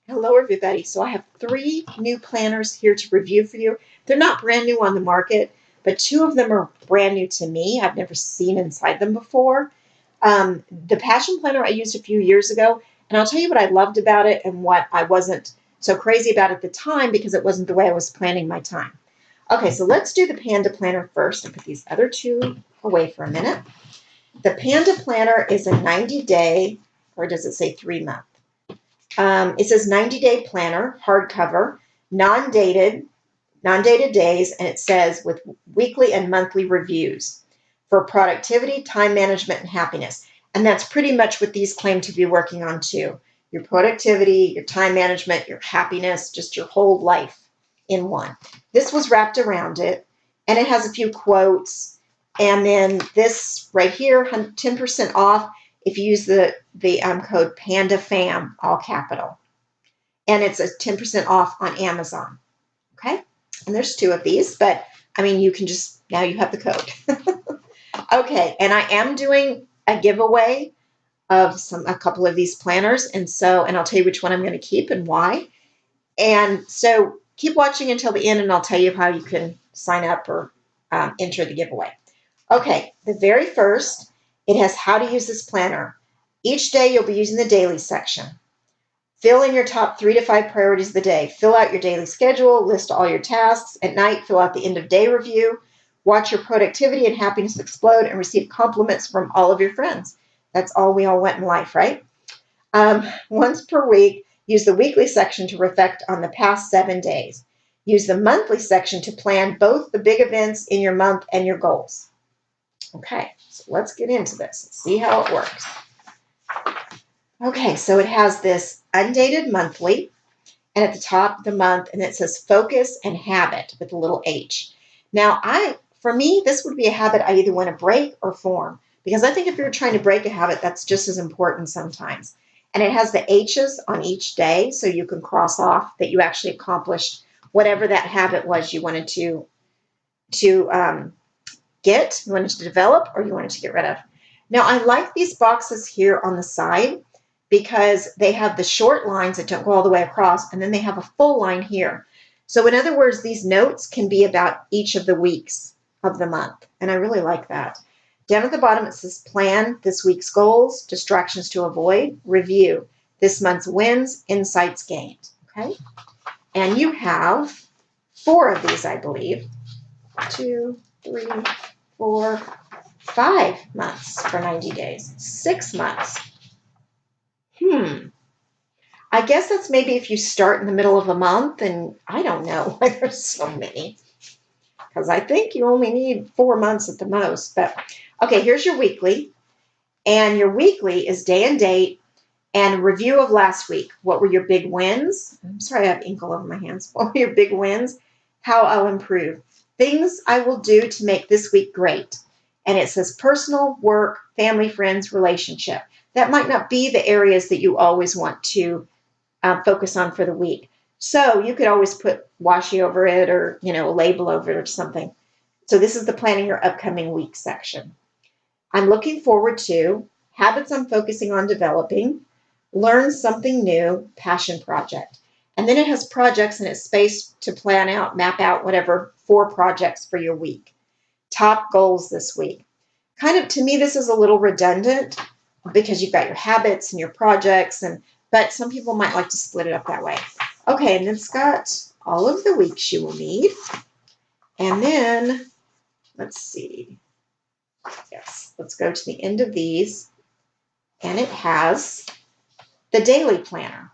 Hello, everybody. So I have three new planners here to review for you. They're not brand new on the market, but two of them are brand new to me. I've never seen inside them before. The Passion Planner I used a few years ago, and I'll tell you what I loved about it and what I wasn't so crazy about at the time because it wasn't the way I was planning my time. Okay, so let's do the Panda Planner first and put these other two away for a minute. The Panda Planner is a 90-day, or does it say 3-month? It says 90-day planner, hardcover, non-dated, non-dated days, and it says with weekly and monthly reviews for productivity, time management, and happiness. And that's pretty much what these claim to be working on too. Your productivity, your time management, your happiness, just your whole life in one. This was wrapped around it, and it has a few quotes. And then this right here, 10% off if you use the code PANDAFAM, all capital. And it's a 10% off on Amazon. Okay? And there's two of these, but I mean, you can just, now you have the code. Okay, and I am doing a giveaway of a couple of these planners. And I'll tell you which one I'm going to keep and why. And so keep watching until the end, and I'll tell you how you can sign up or enter the giveaway. Okay, the very first, it has how to use this planner. Each day you'll be using the daily section. Fill in your top 3 to 5 priorities of the day. Fill out your daily schedule, list all your tasks. At night, fill out the end of day review. Watch your productivity and happiness explode and receive compliments from all of your friends. That's all we all want in life, right? Once per week, use the weekly section to reflect on the past 7 days. Use the monthly section to plan both the big events in your month and your goals. Okay, so let's get into this and see how it works. Okay, so it has this undated monthly, and at the top of the month, and it says focus and habit with a little H. Now, for me, this would be a habit I either want to break or form, because I think if you're trying to break a habit, that's just as important sometimes. And it has the H's on each day, so you can cross off that you actually accomplished whatever that habit was you wanted to get, you wanted to develop, or you wanted to get rid of. Now, I like these boxes here on the side because they have the short lines that don't go all the way across, and then they have a full line here. So in other words, these notes can be about each of the weeks of the month, and I really like that. Down at the bottom, it says plan this week's goals, distractions to avoid, review this month's wins, insights gained. Okay, and you have 4 of these, I believe. 2, 3, 4, 5 months for 90 days. 6 months. I guess that's maybe if you start in the middle of a month, and I don't know why there's so many, because I think you only need 4 months at the most. But okay, here's your weekly, and your weekly is day and date and review of last week. What were your big wins? I'm sorry, I have ink all over my hands. What were your big wins? How I'll improve. Things I will do to make this week great. And it says personal, work, family, friends, relationship. That might not be the areas that you always want to focus on for the week. So you could always put washi over it, or a label over it or something. So this is the planning your upcoming week section. I'm looking forward to habits I'm focusing on developing, learn something new, passion project. And then it has projects, and it's space to plan out, map out whatever 4 projects for your week. Top goals this week. Kind of, to me, this is a little redundant because you've got your habits and your projects, but some people might like to split it up that way. Okay, and it's got all of the weeks you will need. And then, let's see. Yes, let's go to the end of these. And it has the daily planner.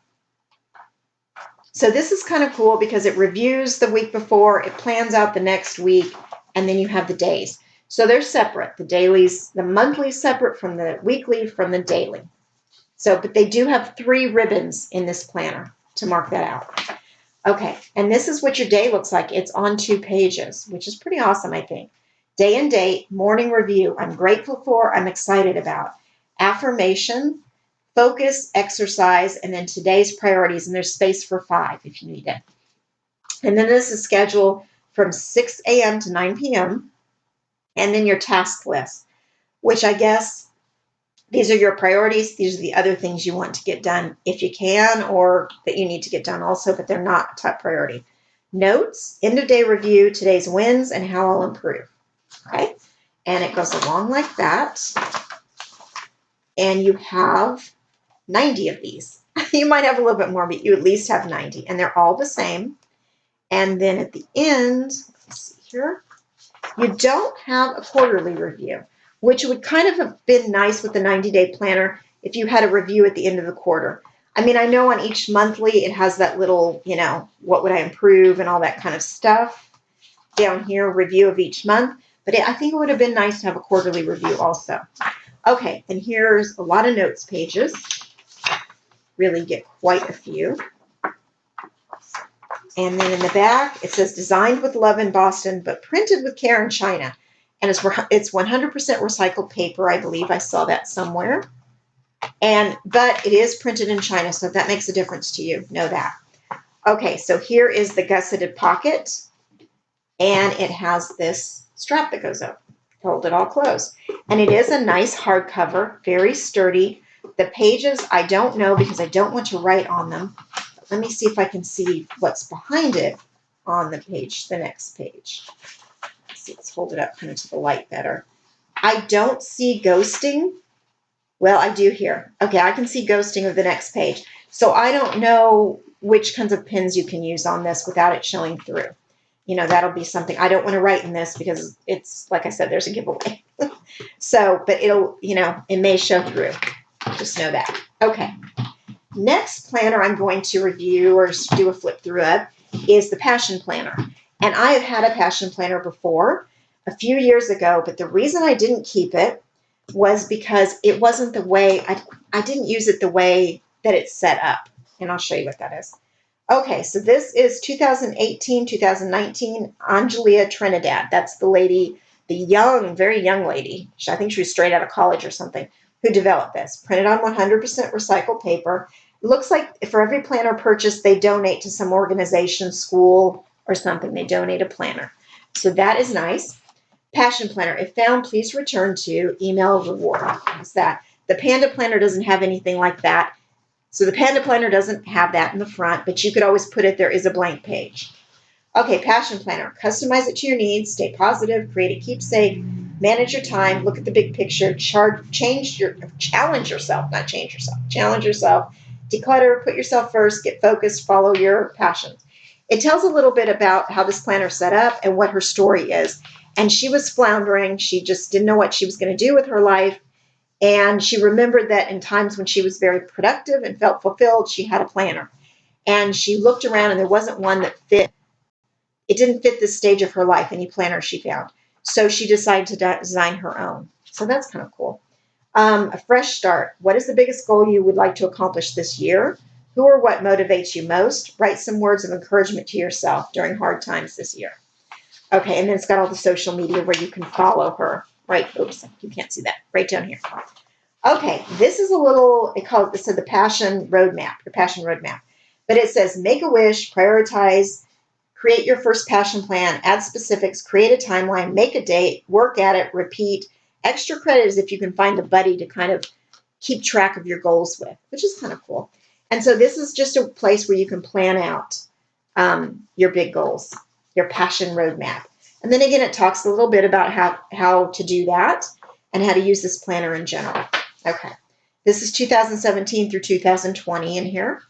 So this is kind of cool because it reviews the week before, it plans out the next week, and then you have the days. So they're separate. The dailies, the monthly separate from the weekly from the daily. So, but they do have 3 ribbons in this planner to mark that out. Okay, and this is what your day looks like. It's on 2 pages, which is pretty awesome, I think. Day and date, morning review, I'm grateful for, I'm excited about. Affirmation, focus, exercise, and then today's priorities, and there's space for 5 if you need it. And then this is scheduled from 6 a.m. to 9 p.m., and then your task list, which I guess These are your priorities. These are the other things you want to get done if you can, or that you need to get done also, but they're not top priority. Notes, end of day review, today's wins, and how I'll improve. Okay. And it goes along like that. And you have 90 of these. You might have a little bit more, but you at least have 90. And they're all the same. And then at the end, let's see here, you don't have a quarterly review, which would kind of have been nice with the 90-day planner if you had a review at the end of the quarter. I mean, I know on each monthly it has that little, what would I improve and all that kind of stuff down here, review of each month. But I think it would have been nice to have a quarterly review also. Okay, and here's a lot of notes pages. Really get quite a few. And then in the back, it says designed with love in Boston, but printed with care in China. And it's 100% recycled paper. I believe I saw that somewhere. But it is printed in China, so if that makes a difference to you, know that. Okay, so here is the gusseted pocket. And it has this strap that goes up. Hold it all closed. And it is a nice hardcover, very sturdy. The pages, I don't know because I don't want to write on them. Let me see if I can see what's behind it on the page, the next page. Let's hold it up kind of to the light better. I don't see ghosting. Well, I do here. Okay, I can see ghosting of the next page. So I don't know which kinds of pins you can use on this without it showing through. That'll be something. I don't want to write in this because it's, like I said, there's a giveaway. So, but it'll, it may show through. Just know that. Okay. Next planner I'm going to review or do a flip through of is the Passion Planner. And I have had a Passion Planner before a few years ago, but the reason I didn't keep it was because it wasn't the way, I didn't use it the way that it's set up. And I'll show you what that is. Okay, so this is 2018, 2019, Angelia Trinidad. That's the lady, the young, very young lady. I think she was straight out of college or something, who developed this. Printed on 100% recycled paper. It looks like for every planner purchase, they donate to some organization, school, or something. They donate a planner. So that is nice. Passion Planner. If found, please return to email reward. What's that? The Panda Planner doesn't have anything like that. So the Panda Planner doesn't have that in the front, but you could always put it, there is a blank page. Okay, Passion Planner. Customize it to your needs. Stay positive. Create a keepsake. Manage your time. Look at the big picture. Challenge yourself. Not change yourself. Challenge yourself. Declutter. Put yourself first. Get focused. Follow your passions. It tells a little bit about how this planner is set up and what her story is. And she was floundering. She just didn't know what she was going to do with her life. And she remembered that in times when she was very productive and felt fulfilled, she had a planner. And she looked around and there wasn't one that fit. It didn't fit this stage of her life, any planner she found. So she decided to design her own. So that's kind of cool. A fresh start. What is the biggest goal you would like to accomplish this year? Who or what motivates you most? Write some words of encouragement to yourself during hard times this year. Okay, and then it's got all the social media where you can follow her. Right, oops, you can't see that. Right down here. Okay, this is a little, it said the Passion Roadmap, your Passion Roadmap. But it says make a wish, prioritize, create your first passion plan, add specifics, create a timeline, make a date, work at it, repeat. Extra credit is if you can find a buddy to kind of keep track of your goals with, which is kind of cool. And so this is just a place where you can plan out your big goals, your passion roadmap. And then again, it talks a little bit about how to do that and how to use this planner in general. Okay, this is 2017 through 2020 in here.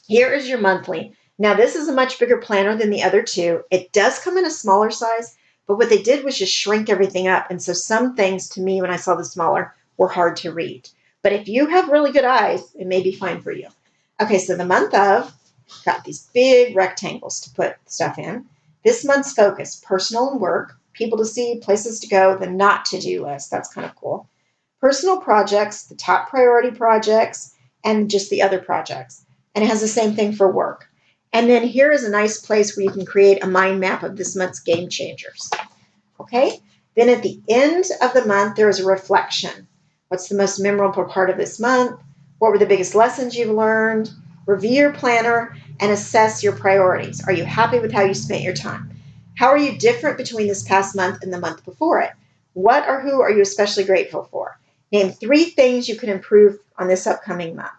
Here is your monthly. Now, this is a much bigger planner than the other two. It does come in a smaller size, but what they did was just shrink everything up. And so some things to me, when I saw the smaller, were hard to read. But if you have really good eyes, it may be fine for you. Okay, so the month of, got these big rectangles to put stuff in. This month's focus, personal and work, people to see, places to go, the not to-do list. That's kind of cool. Personal projects, the top priority projects, and just the other projects. And it has the same thing for work. And then here is a nice place where you can create a mind map of this month's game changers. Okay? Then at the end of the month, there is a reflection. What's the most memorable part of this month? What were the biggest lessons you've learned? Review your planner and assess your priorities. Are you happy with how you spent your time? How are you different between this past month and the month before it? What or who are you especially grateful for? Name 3 things you can improve on this upcoming month.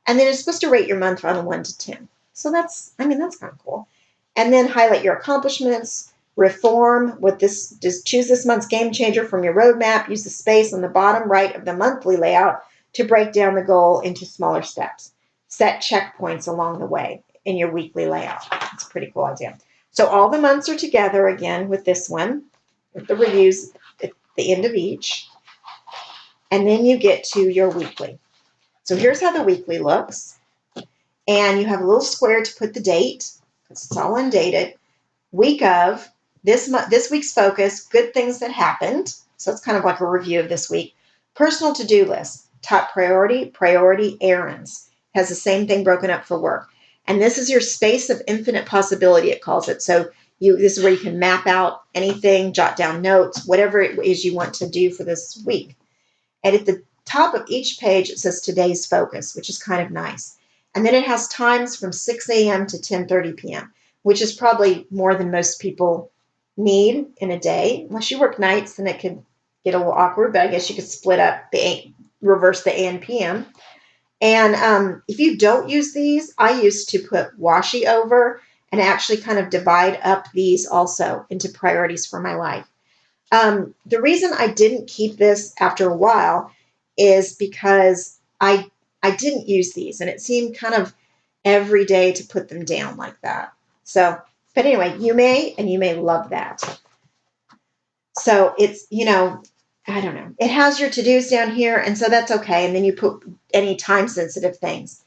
And then it's supposed to rate your month on a 1 to 10. So that's kind of cool. And then highlight your accomplishments, reform with this, just choose this month's game changer from your roadmap. Use the space on the bottom right of the monthly layout to break down the goal into smaller steps. Set checkpoints along the way in your weekly layout. It's a pretty cool idea. So all the months are together again with this one, with the reviews at the end of each. And then you get to your weekly. So here's how the weekly looks. And you have a little square to put the date, because it's all undated. Week of, this week's focus, good things that happened. So it's kind of like a review of this week. Personal to-do list, top priority, errands. Has the same thing broken up for work. And this is your space of infinite possibility, it calls it. So this is where you can map out anything, jot down notes, whatever it is you want to do for this week. And at the top of each page, it says today's focus, which is kind of nice. And then it has times from 6 a.m. to 10:30 p.m., which is probably more than most people need in a day. Unless you work nights, then it could get a little awkward, but I guess you could split up reverse the A and PM. And if you don't use these, I used to put washi over and actually kind of divide up these also into priorities for my life. The reason I didn't keep this after a while is because I didn't use these, and it seemed kind of every day to put them down like that. So, but anyway, you may love that. So it's, I don't know. It has your to-dos down here, and so that's okay. And then you put any time-sensitive things.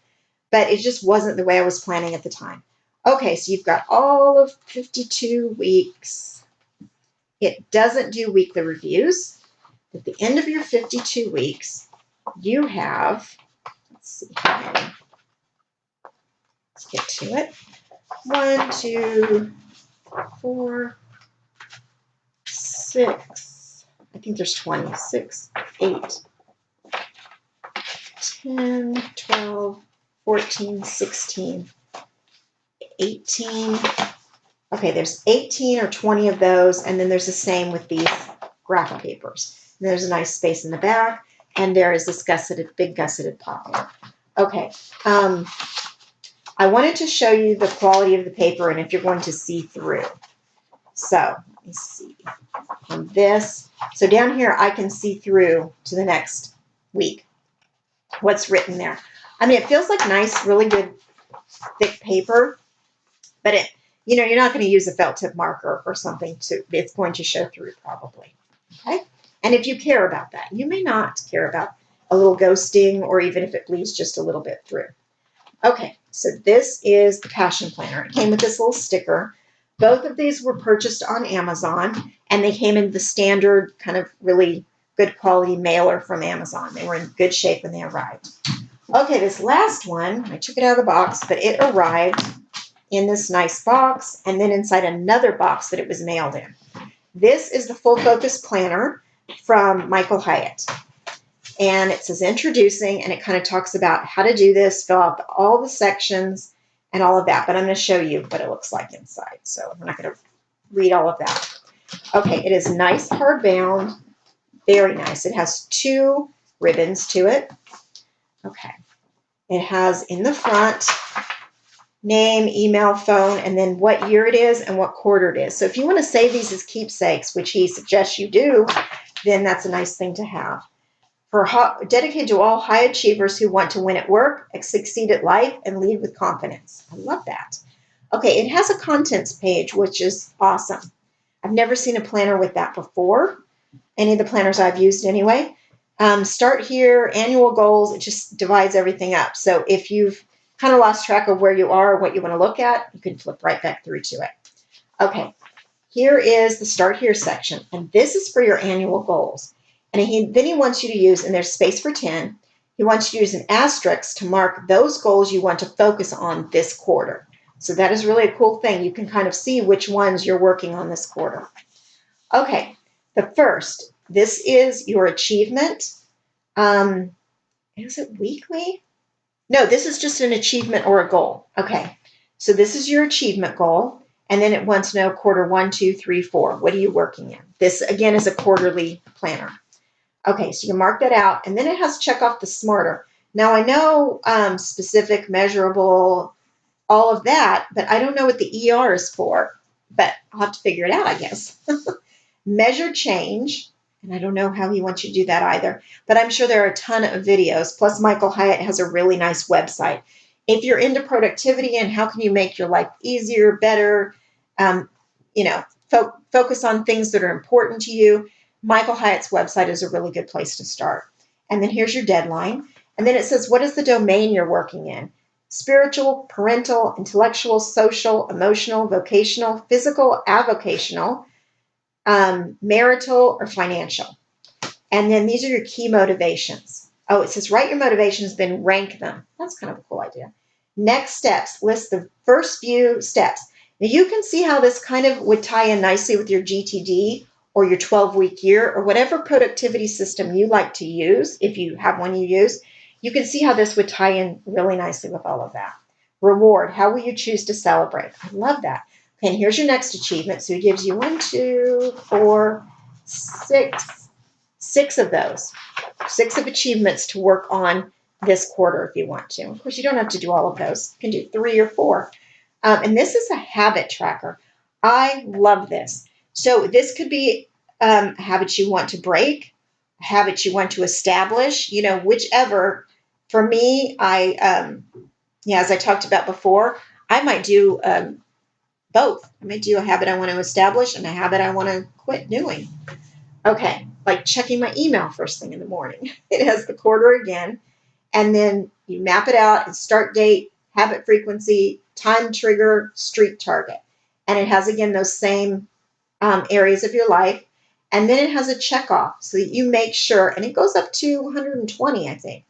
But it just wasn't the way I was planning at the time. Okay, so you've got all of 52 weeks. It doesn't do weekly reviews. At the end of your 52 weeks, you have, let's see here. Let's get to it. 1, 2, 4, 6. I think there's 20. 6, 8, 10, 12, 14, 16, 18. Okay, there's 18 or 20 of those, and then there's the same with these graphic papers. And there's a nice space in the back, and there is this big gusseted pocket. Okay, I wanted to show you the quality of the paper and if you're going to see through. So, let me see. On this, so down here I can see through to the next week. What's written there. I mean, it feels like nice, really good, thick paper, but you're not going to use a felt tip marker or something it's going to show through probably. Okay. And if you care about that, you may not care about a little ghosting or even if it bleeds just a little bit through. Okay. So this is the Passion Planner. It came with this little sticker. Both of these were purchased on Amazon, and they came in the standard kind of really good quality mailer from Amazon. They were in good shape when they arrived. Okay, this last one, I took it out of the box, but it arrived in this nice box and then inside another box that it was mailed in. This is the Full Focus Planner from Michael Hyatt. And it says introducing, and it kind of talks about how to do this, fill out all the sections and all of that. But I'm going to show you what it looks like inside. So I'm not going to read all of that. Okay, it is nice hardbound, very nice. It has 2 ribbons to it. Okay. It has in the front name, email, phone, and then what year it is and what quarter it is. So if you want to save these as keepsakes, which he suggests you do, then that's a nice thing to have. Dedicated to all high achievers who want to win at work, succeed at life, and lead with confidence. I love that. Okay, it has a contents page, which is awesome. I've never seen a planner with that before. Any of the planners I've used anyway. Start here, annual goals. It just divides everything up. So if you've kind of lost track of where you are, what you want to look at, you can flip right back through to it. Okay, here is the Start Here section, and this is for your annual goals. And then he wants you to use, and there's space for 10, he wants you to use an asterisk to mark those goals you want to focus on this quarter. So that is really a cool thing. You can kind of see which ones you're working on this quarter. Okay, the first, this is your achievement. Is it weekly? No, this is just an achievement or a goal. Okay, so this is your achievement goal, and then it wants to know quarter 1, 2, 3, 4. What are you working in? This, again, is a quarterly planner. Okay, so you can mark that out, and then it has check off the smarter. Now I know specific, measurable, all of that, but I don't know what the ER is for. But I'll have to figure it out, I guess. Measure change, and I don't know how he wants you to do that either, but I'm sure there are a ton of videos. Plus, Michael Hyatt has a really nice website. If you're into productivity and how can you make your life easier, better, um, you know, focus on things that are important to you, Michael Hyatt's website is a really good place to start. And then here's your deadline. And then it says, what is the domain you're working in? Spiritual, parental, intellectual, social, emotional, vocational, physical, avocational, marital, or financial. And then these are your key motivations. Oh, it says write your motivations, then rank them. That's kind of a cool idea. Next steps, list the first few steps. Now you can see how this kind of would tie in nicely with your GTD or your 12-week year or whatever productivity system you like to use, if you have one you use. You can see how this would tie in really nicely with all of that. Reward, how will you choose to celebrate? I love that. Okay, and here's your next achievement. So it gives you 1, 2, 4, 6 of those. 6 of achievements to work on this quarter if you want to. Of course, you don't have to do all of those. You can do 3 or 4. And this is a habit tracker. I love this. So this could be a habit you want to break, a habit you want to establish, whichever. For me, as I talked about before, I might do both. I might do a habit I want to establish and a habit I want to quit doing. Okay, like checking my email first thing in the morning. It has the quarter again, and then you map it out and start date, habit frequency, time trigger, streak target. And it has, again, those same areas of your life. And then it has a check off so that you make sure, and it goes up to 120, I think.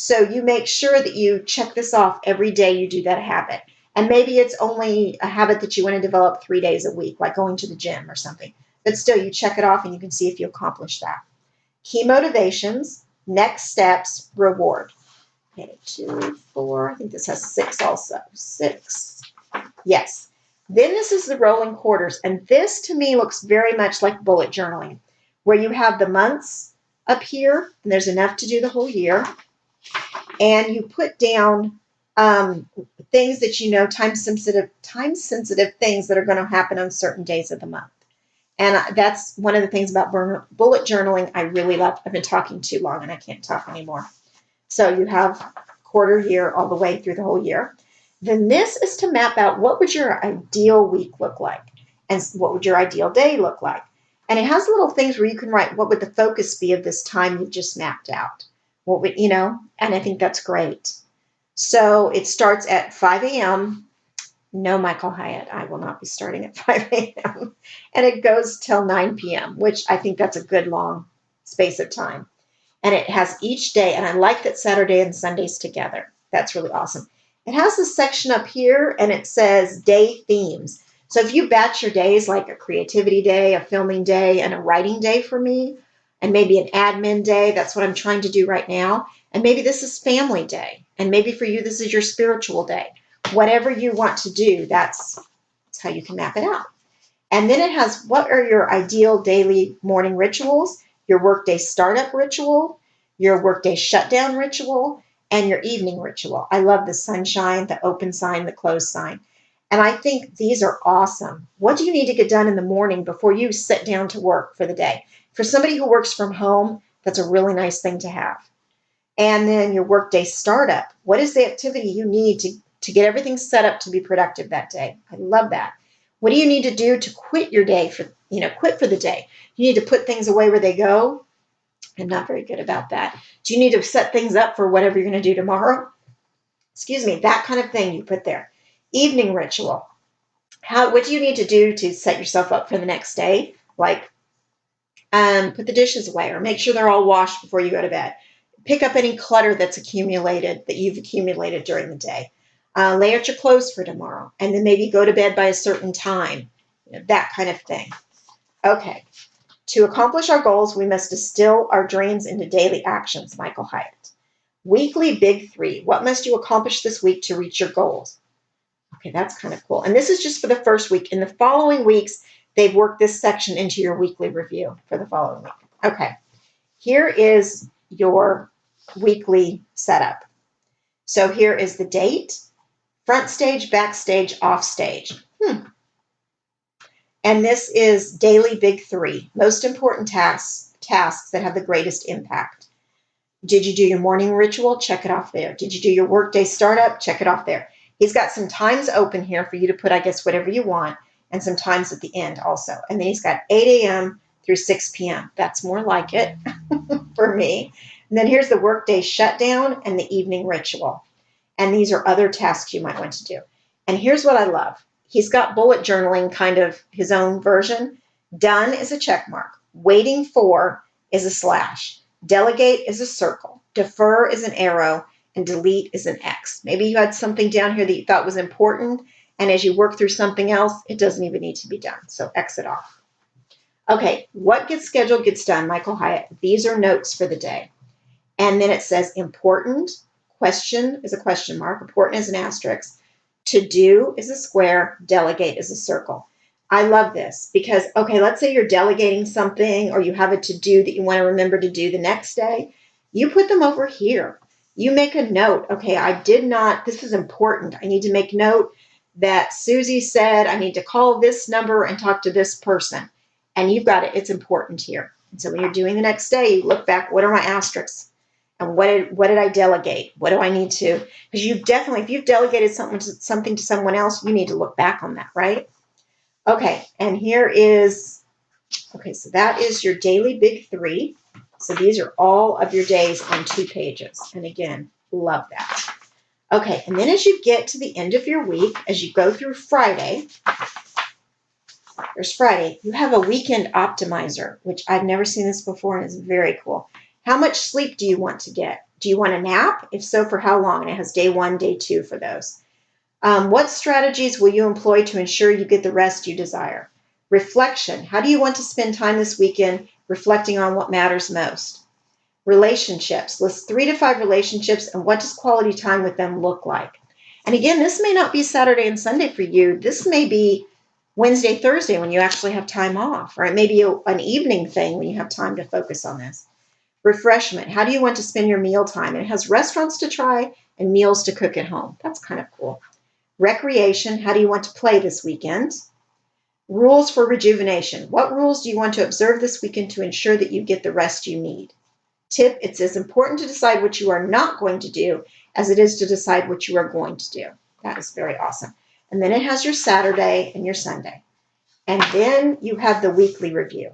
So you make sure that you check this off every day you do that habit. And maybe it's only a habit that you want to develop 3 days a week, like going to the gym or something. But still, you check it off and you can see if you accomplish that. Key motivations, next steps, reward. Okay, 2, 4, I think this has 6 also. 6. Yes. Then this is the rolling quarters. And this to me looks very much like bullet journaling, where you have the months up here, and there's enough to do the whole year. And you put down things that time sensitive things that are going to happen on certain days of the month. And that's one of the things about bullet journaling I really love. I've been talking too long and I can't talk anymore. So you have quarter year all the way through the whole year. Then this is to map out what would your ideal week look like and what would your ideal day look like. And it has little things where you can write what would the focus be of this time you've just mapped out. What would, and I think that's great. So it starts at 5 a.m. No, Michael Hyatt, I will not be starting at 5 a.m. And it goes till 9 p.m., which I think that's a good long space of time. And it has each day, and I like that Saturday and Sunday's together. That's really awesome. It has this section up here, and it says day themes. So if you batch your days like a creativity day, a filming day, and a writing day for me, and maybe an admin day, that's what I'm trying to do right now. And maybe this is family day. And maybe for you, this is your spiritual day. Whatever you want to do, that's how you can map it out. And then it has what are your ideal daily morning rituals, your workday startup ritual, your workday shutdown ritual, and your evening ritual. I love the sunshine, the open sign, the close sign. And I think these are awesome. What do you need to get done in the morning before you sit down to work for the day? For somebody who works from home, that's a really nice thing to have. And then your workday startup. What is the activity you need to get everything set up to be productive that day? I love that. What do you need to do to quit your day quit for the day? You need to put things away where they go. I'm not very good about that. Do you need to set things up for whatever you're going to do tomorrow? Excuse me, that kind of thing you put there. Evening ritual. What do you need to do to set yourself up for the next day? Like put the dishes away or make sure they're all washed before you go to bed. Pick up any clutter that you've accumulated during the day. Lay out your clothes for tomorrow, and then maybe go to bed by a certain time, that kind of thing. Okay. To accomplish our goals, we must distill our dreams into daily actions, Michael Hyatt. Weekly Big 3. What must you accomplish this week to reach your goals? Okay, that's kind of cool. And this is just for the first week. In the following weeks, they've worked this section into your weekly review for the following week. Okay. Here is your weekly setup. So here is the date, front stage, backstage, off stage. And this is daily big 3, most important tasks that have the greatest impact. Did you do your morning ritual? Check it off there. Did you do your workday startup? Check it off there. He's got some times open here for you to put, I guess, whatever you want, and some times at the end also. And then he's got 8 a.m. through 6 p.m. That's more like it for me. And then here's the workday shutdown and the evening ritual. And these are other tasks you might want to do. And here's what I love. He's got bullet journaling, kind of his own version. Done is a check mark. Waiting for is a slash. Delegate is a circle. Defer is an arrow. And delete is an X. Maybe you had something down here that you thought was important, and as you work through something else, it doesn't even need to be done. So X it off. Okay, what gets scheduled gets done, Michael Hyatt. These are notes for the day. And then it says important. Question is a question mark. Important is an asterisk. To do is a square. Delegate is a circle. I love this because, okay, let's say you're delegating something or you have a to-do that you want to remember to do the next day. You put them over here. You make a note. Okay, this is important. I need to make note that Susie said I need to call this number and talk to this person. And you've got it. It's important here. And so when you're doing the next day, you look back, what are my asterisks? And what did I delegate? What do I need to? Because you definitely, if you've delegated something to someone else, you need to look back on that, right? Okay, and here is, okay, so that is your daily big 3. So these are all of your days on 2 pages. And again, love that. Okay, and then as you get to the end of your week, as you go through Friday, there's Friday, you have a weekend optimizer, which I've never seen this before and it's very cool. How much sleep do you want to get? Do you want a nap? If so, for how long? And it has day 1, day 2 for those. What strategies will you employ to ensure you get the rest you desire? Reflection. How do you want to spend time this weekend reflecting on what matters most? Relationships. List 3 to 5 relationships and what does quality time with them look like? And again, this may not be Saturday and Sunday for you. This may be Wednesday, Thursday when you actually have time off, or it may be an evening thing when you have time to focus on this. Refreshment. How do you want to spend your meal time? And it has restaurants to try and meals to cook at home. That's kind of cool. Recreation. How do you want to play this weekend? Rules for rejuvenation. What rules do you want to observe this weekend to ensure that you get the rest you need? Tip. It's as important to decide what you are not going to do as it is to decide what you are going to do. That is very awesome. And then it has your Saturday and your Sunday. And then you have the weekly review.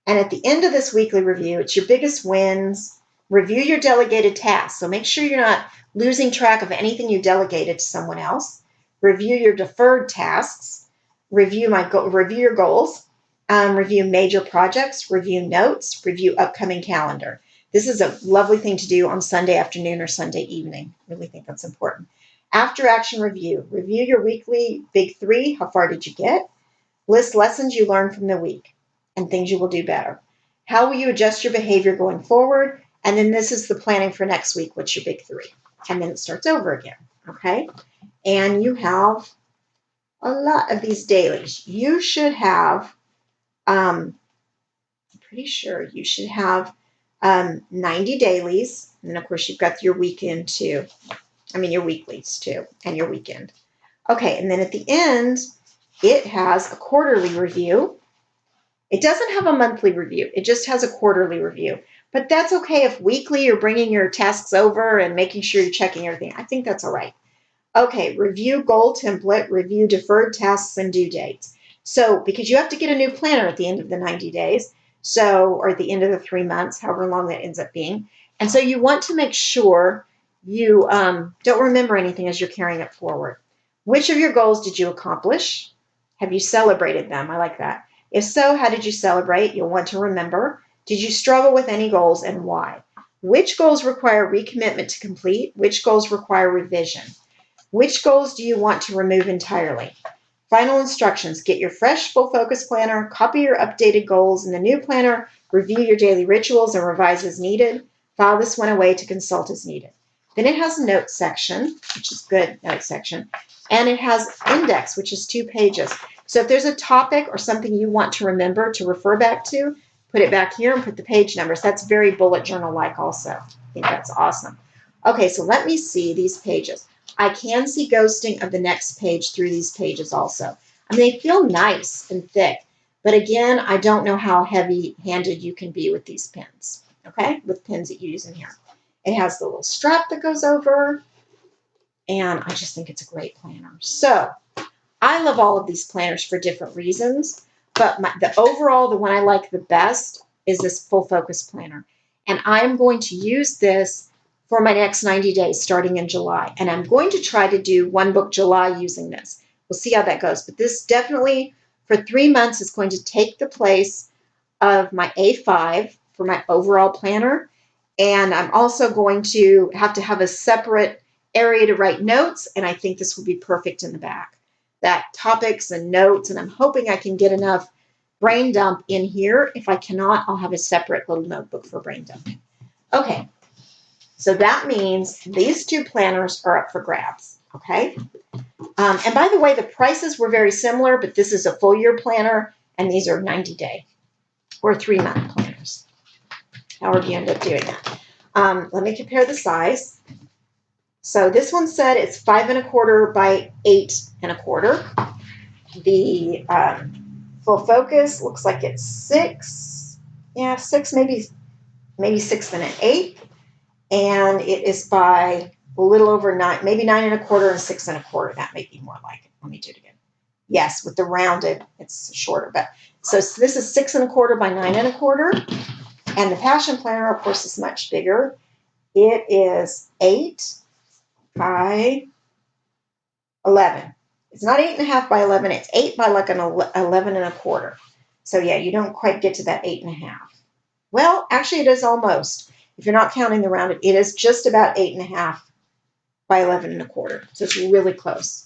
And at the end of this weekly review, it's your biggest wins. Review your delegated tasks. So make sure you're not losing track of anything you delegated to someone else. Review your deferred tasks. Review your goals. Review major projects. Review notes. Review upcoming calendar. This is a lovely thing to do on Sunday afternoon or Sunday evening. I really think that's important. After action review. Review your weekly big 3. How far did you get? List lessons you learned from the week and things you will do better. How will you adjust your behavior going forward? And then this is the planning for next week. What's your big 3? And then it starts over again. Okay. And you have a lot of these dailies. You should have, I'm pretty sure you should have 90 dailies. And of course, you've got your weekend too. Your weeklies too, and your weekend. Okay. And then at the end, it has a quarterly review. It doesn't have a monthly review. It just has a quarterly review. But that's okay if weekly you're bringing your tasks over and making sure you're checking everything. I think that's all right. Okay, review goal template, review deferred tasks and due dates. So because you have to get a new planner at the end of the 90 days, or at the end of the 3 months, however long that ends up being. And so you want to make sure you don't remember anything as you're carrying it forward. Which of your goals did you accomplish? Have you celebrated them? I like that. If so, how did you celebrate? You'll want to remember. Did you struggle with any goals and why? Which goals require recommitment to complete? Which goals require revision? Which goals do you want to remove entirely? Final instructions. Get your fresh, full focus planner, copy your updated goals in the new planner, review your daily rituals and revise as needed. File this one away to consult as needed. Then it has a notes section, which is good, notes section. And it has index, which is 2 pages. So if there's a topic or something you want to remember to refer back to, put it back here and put the page numbers. That's very bullet journal-like also. I think that's awesome. Okay, so let me see these pages. I can see ghosting of the next page through these pages also. I mean, they feel nice and thick, but again, I don't know how heavy-handed you can be with these pins, okay, with pins that you use in here. It has the little strap that goes over, and I just think it's a great planner. So I love all of these planners for different reasons, but the one I like the best is this full focus planner. And I'm going to use this for my next 90 days starting in July. And I'm going to try to do one book July using this. We'll see how that goes. But this definitely, for 3 months, is going to take the place of my A5 for my overall planner. And I'm also going to have a separate area to write notes. And I think this will be perfect in the back. That topics and notes. And I'm hoping I can get enough brain dump in here. If I cannot, I'll have a separate little notebook for brain dump. Okay. So that means these two planners are up for grabs, okay? And by the way, the prices were very similar, but this is a full year planner, and these are 90-day or 3-month planners, however you end up doing that. Let me compare the size. So this one said it's 5 1/4 by 8 1/4. The full focus looks like it's 6, 6, maybe 6 1/8. And it is by a little over 9, maybe 9 1/4 and 6 1/4. That may be more like it. Let me do it again. Yes, with the rounded, it's shorter. But so this is 6 1/4 by 9 1/4. And the Passion Planner, of course, is much bigger. It is 8 by 11. It's not 8 1/2 by 11. It's 8 by like an 11 1/4. So yeah, you don't quite get to that 8 1/2. Well, actually, it is almost. If you're not counting the rounded, it is just about 8 1/2 by 11 1/4. So it's really close.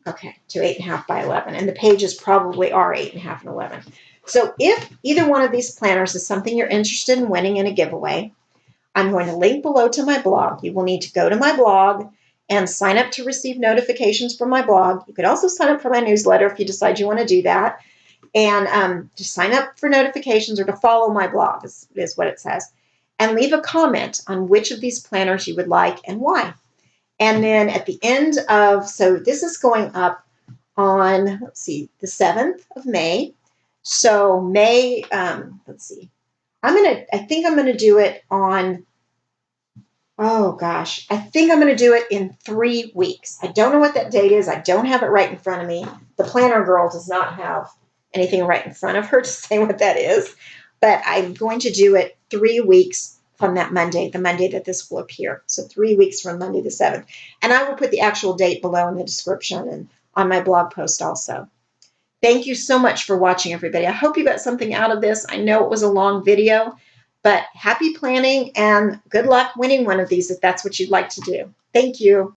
Okay, to 8 1/2 by 11. And the pages probably are 8 1/2 and 11. So if either one of these planners is something you're interested in winning in a giveaway, I'm going to link below to my blog. You will need to go to my blog and sign up to receive notifications from my blog. You could also sign up for my newsletter if you decide you want to do that. And just sign up for notifications or to follow my blog is what it says. And leave a comment on which of these planners you would like and why. And then at the end so this is going up on, let's see, the 7th of May. So May, let's see, I think I'm going to do it on, oh gosh, I think I'm going to do it in 3 weeks. I don't know what that date is. I don't have it right in front of me. The planner girl does not have anything right in front of her to say what that is. But I'm going to do it 3 weeks from that Monday, the Monday that this will appear. So 3 weeks from Monday the 7th. And I will put the actual date below in the description and on my blog post also. Thank you so much for watching, everybody. I hope you got something out of this. I know it was a long video, but happy planning and good luck winning one of these if that's what you'd like to do. Thank you.